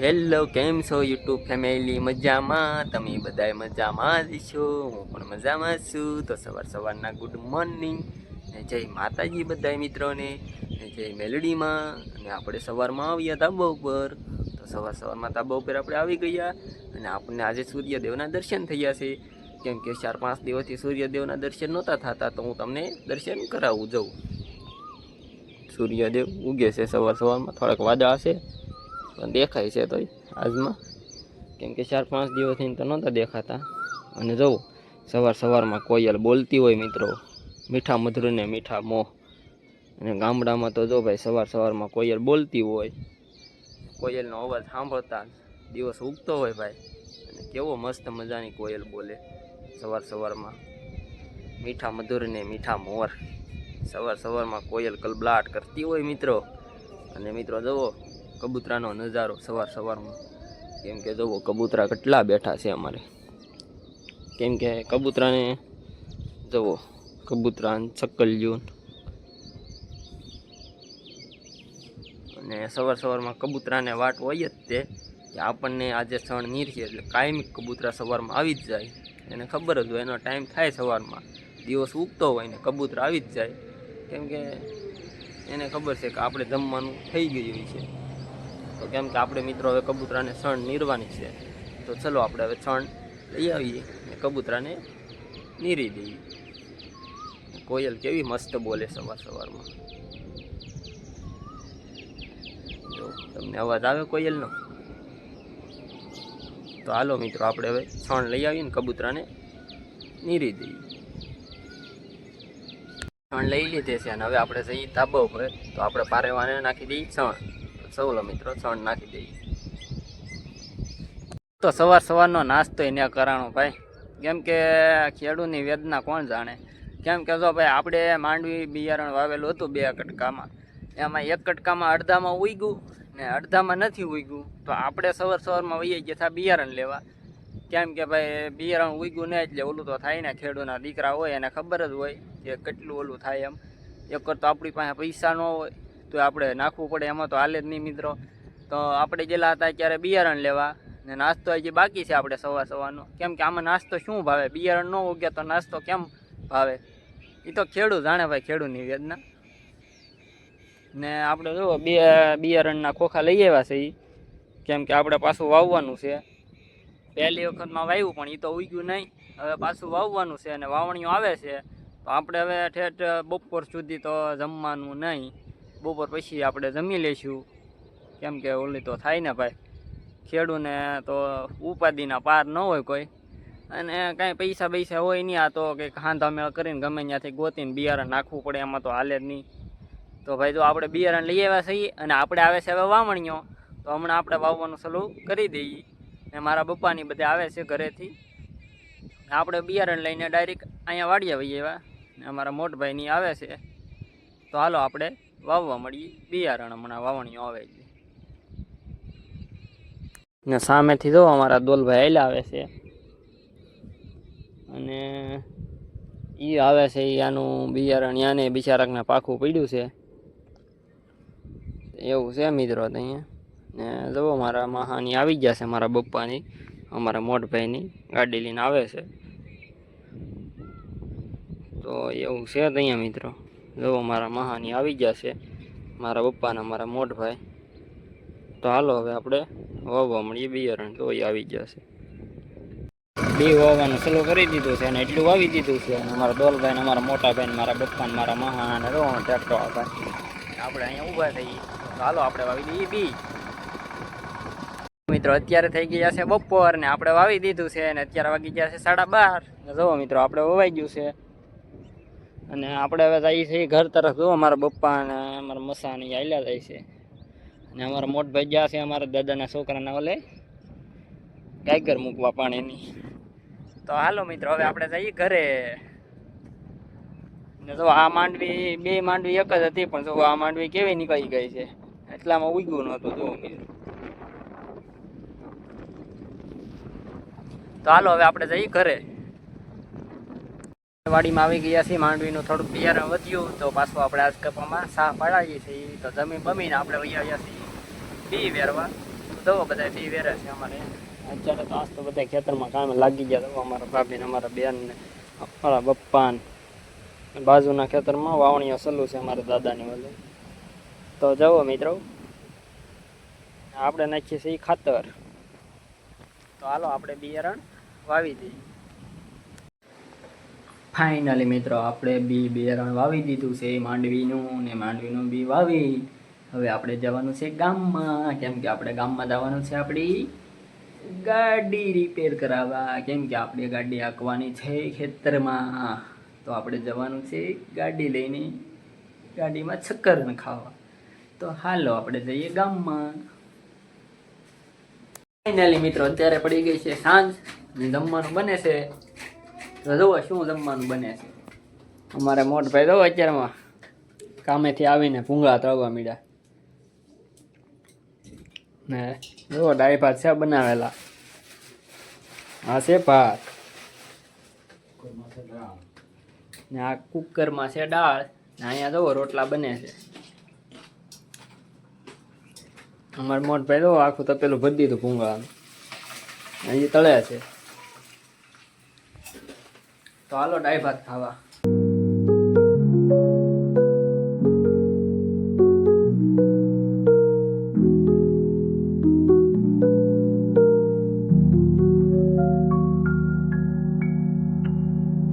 Hello, કેમ છો YouTube family? મજામાં? તમે બધાય મજામાં જ છો? હું પણ મજામાં છું. તો સવારના ગુડ મોર્નિંગ ને જય માતાજી બધાય મિત્રોને ને જય મેલડીમાં. અને આપણે સવારમાં આવ્યા ધાબા ઉપર. તો સવારમાં ધાબા ઉપર આપણે આવી ગયા અને આપણને આજે સૂર્યદેવના દર્શન થયા છે. કેમ કે 4-5 દિવસથી સૂર્યદેવના દર્શન નહોતા થતા, તો હું તમને દર્શન કરાવું જાઉં. સૂર્યદેવ ઉગે છે સવારમાં, થોડાક વાદળા છે પણ દેખાય છે તોય આજમાં, કેમ કે 4-5 દિવસથી તો નહોતા દેખાતા. અને જુઓ સવારમાં કોયલ બોલતી હોય મિત્રો, મીઠા મધુર ને મીઠા મોહ. અને ગામડામાં તો જો ભાઈ સવારમાં કોયલ બોલતી હોય, કોયલનો અવાજ સાંભળતા દિવસ ઉગતો હોય ભાઈ. અને કેવો મસ્ત મજાની કોયલ બોલે સવારમાં, મીઠા મધુર ને મીઠા મોર. સવારમાં કોયલ કલબલાટ કરતી હોય મિત્રો. અને મિત્રો જુઓ કબૂતરાનો નજારો સવારમાં, કેમ કે જુઓ કબૂતરા કેટલા બેઠા છે અમારે. કેમ કે કબૂતરાને જુઓ, કબૂતરા ચક્કલિયું. અને સવારમાં કબૂતરાને વાટ હોય જ તે કે આપણને આજે ક્ષણ નીરશે, એટલે કાયમી કબૂતરા સવારમાં આવી જ જાય. એને ખબર જ હોય એનો ટાઈમ થાય સવારમાં, દિવસ ઉગતો હોય ને કબૂતરા આવી જ જાય. કેમ કે એને ખબર છે કે આપણે જમવાનું થઈ ગયું છે. તો કેમ કે આપણે મિત્રો હવે કબૂતરાને ક્ષણ નીરવાની છે, તો ચલો આપણે હવે ક્ષણ લઈ આવીએ ને કબૂતરાને નીરી દઈએ. કોયલ કેવી મસ્ત બોલે સવારમાં. જો તમને અવાજ આવે કોયલનો? તો હાલો મિત્રો આપણે હવે ક્ષણ લઈ આવીએ ને કબૂતરાને નીરી દઈએ. ક્ષણ લઈ લીધે છે અને હવે આપણે જઈએ ધાબા ઉપર. તો આપણે પારેવાને નાખી દઈએ ક્ષણ. ચલો મિત્રો ક્ષણ નાખી દઈએ. તો સવારનો નાસ્તો એને કરાણો ભાઈ. કેમ કે ખેડૂતની વેદના કોણ જાણે. કેમ કે જો ભાઈ આપણે માંડવી બિયારણ વાવેલું હતું 2 કટકામાં, એમાં 1 કટકામાં અડધામાં ઉગ્યું ને અડધામાં નથી ઉગ્યું. તો આપણે સવારમાં વહી ગયા હતા બિયારણ લેવા. કેમ કે ભાઈ બિયારણ ઉગ્યું ને એટલે ઓલું તો થાય ને, ખેડૂતના દીકરા હોય એને ખબર જ હોય કે કેટલું ઓલું થાય એમ. એક તો આપણી પાસે પૈસા ન હોય તો આપણે નાખવું પડે, એમાં તો હાલે જ નહીં મિત્રો. તો આપણે ગયેલા હતા ત્યારે બિયારણ લેવા ને નાસ્તો હજી બાકી છે આપણે સવારનો. કેમ કે આમાં નાસ્તો શું ભાવે? બિયારણ ન ઉગે તો નાસ્તો કેમ ભાવે? એ તો ખેડૂત જાણે ભાઈ, ખેડૂતની વેદના. ને આપણે જો બિયારણના ખોખા લઈ આવ્યા છે એ. કેમ કે આપણે પાછું વાવવાનું છે. પહેલી વખતમાં વાવ્યું પણ એ તો ઉગ્યું નહીં. હવે પાછું વાવવાનું છે અને વાવણીઓ આવે છે. તો આપણે હવે ઠેઠ બપોર સુધી તો જમવાનું નહીં. બપોર પછી આપણે જમી લઈશું. કેમ કે ઓલી તો થાય ને ભાઈ, ખેડૂને તો ઉપાધિના પાર ન હોય કોઈ. અને કાંઈ પૈસા હોય નહીં. આ તો કંઈક હાંધા મેળ કરીને ગમે ત્યાંથી ગોતીને બિયારણ નાખવું પડે, એમાં તો હાલે જ નહીં. તો ભાઈ જો આપણે બિયારણ લઈ આવ્યા છીએ અને આપણે આવે છે હવે વાવણીઓ. તો હમણાં આપણે વાવવાનું ચાલુ કરી દઈએ. ને મારા પપ્પાની બધા આવે છે ઘરેથી. આપણે બિયારણ લઈને ડાયરેક્ટ અહીંયા વાડીએ વહી આવ્યા ને અમારા મોટભાઈની આવે છે. તો હાલો આપણે વાવવા મળીએ બિયારણ. હમણાં વાવણીઓ આવે છે ને સામેથી જો અમારા દોલભાઈ આયલા આવે છે. અને એ આવે છે એ આનું બિયારણ યાને બિચારાકને પાખું પડ્યું છે એવું છે મિત્રો. અહીંયા ને જુઓ મારા મહાની આવી ગયા છે, મારા પપ્પાની, અમારા મોટભાઈની ગાડી લઈને આવે છે. તો એવું છે અહીંયા મિત્રો. જુઓ મારા મહાની આવી ગયા છે, મારા પપ્પાના મારા મોટભાઈ. તો હાલો હવે આપણે વાવવા મળીએ બિયારણ. તો એ આવી ગયા છે. બી વાવવાનું ચાલુ કરી દીધું છે અને એટલું વાવી દીધું છે. અને અમારા દોલભાઈ ને અમારા મોટા ભાઈ ને મારા પપ્પા ને મારા મહાને રો ટ્રેક્ટર આવતા આપણે અહીંયા ઊભા થઈએ. તો હાલો આપણે વાવી દઈએ બી. મિત્રો અત્યારે થઈ ગયા છે બપોર ને આપણે વાવી દીધું છે અને અત્યારે વાગી ગયા છે 12:30. જુઓ મિત્રો આપણે વવાઈ ગયું છે અને આપણે હવે જઈએ છીએ ઘર તરફ. જુઓ અમારા પપ્પા અને અમારા મસાની આયલા જાય છે. અને અમારા મોટભાઈ ગયા છે અમારા દાદાના છોકરાના ઓલે ગાયગર મૂકવા પાણીની. તો હાલો મિત્રો હવે આપણે જઈએ ઘરે. ને જો આ માંડવી, 2 માંડવી એક જ હતી, પણ જો આ માંડવી કેવી નીકળી ગઈ છે, એટલામાં ઉગ્યું નહોતું. જો મિત્રો તો હાલો હવે આપણે જઈએ ઘરે. વાડીમાં આવી ગયા છીએ. માંડવીનું થોડુંક બિયારણ વધ્યું તો પાછું આપણે આજ કપામાં સાહ પાડાવીએ છીએ. તો જમીન બમીને આપણે વહી આવ્યા છીએ બી વેરવા. તો બધા બી વેરે છે અમારે અત્યારે. તો આજ તો બધા ખેતરમાં કામે લાગી ગયા. તો અમારા ભાભીને અમારા બેન ને અમારા પપ્પા ને બાજુના ખેતરમાં વાવણીઓ સલું છે અમારા દાદાની વાલે. તો જવો મિત્રો, આપણે નાખીએ છીએ ખાતર. તો હાલો આપણે બિયારણ વાવી દઈએ. ફાઇનલી મિત્રો આપણે બિયારણ વાવી દીધું છે માંડવીનું, ને માંડવીનું બી વાવી હવે આપણે જવાનું છે ગામમાં. કેમ કે આપણે ગામમાં જવાનું છે આપણી ગાડી રિપેર કરાવવા. કેમ કે આપણી ગાડી હાંકવાની છે ખેતરમાં. તો આપણે જવાનું છે ગાડી લઈને, ગાડીમાં ચક્કર ન ખાવા. તો હાલો આપણે જઈએ ગામમાં. ફાઇનલી મિત્રો અત્યારે પડી ગઈ છે સાંજ ને જમવાનું બને છે. તો જુઓ શું જમવાનું બને છે. અમારે મોટભાઈ જુઓ અત્યારમાં કામેથી આવીને ભૂંગળા તળવા મીડ્યા ને જુઓ દાળ ભાત છે બનાવેલા. આ છે ભાત ને આ કુકરમાં છે દાળ ને અહીંયા જુઓ રોટલા બને છે. અમારે મોટભાઈ તો આખું તપેલું ભરી દીધું ભૂંગળાનું, હજી તળે છે. તો હાલો દાળ ભાત ખાવા.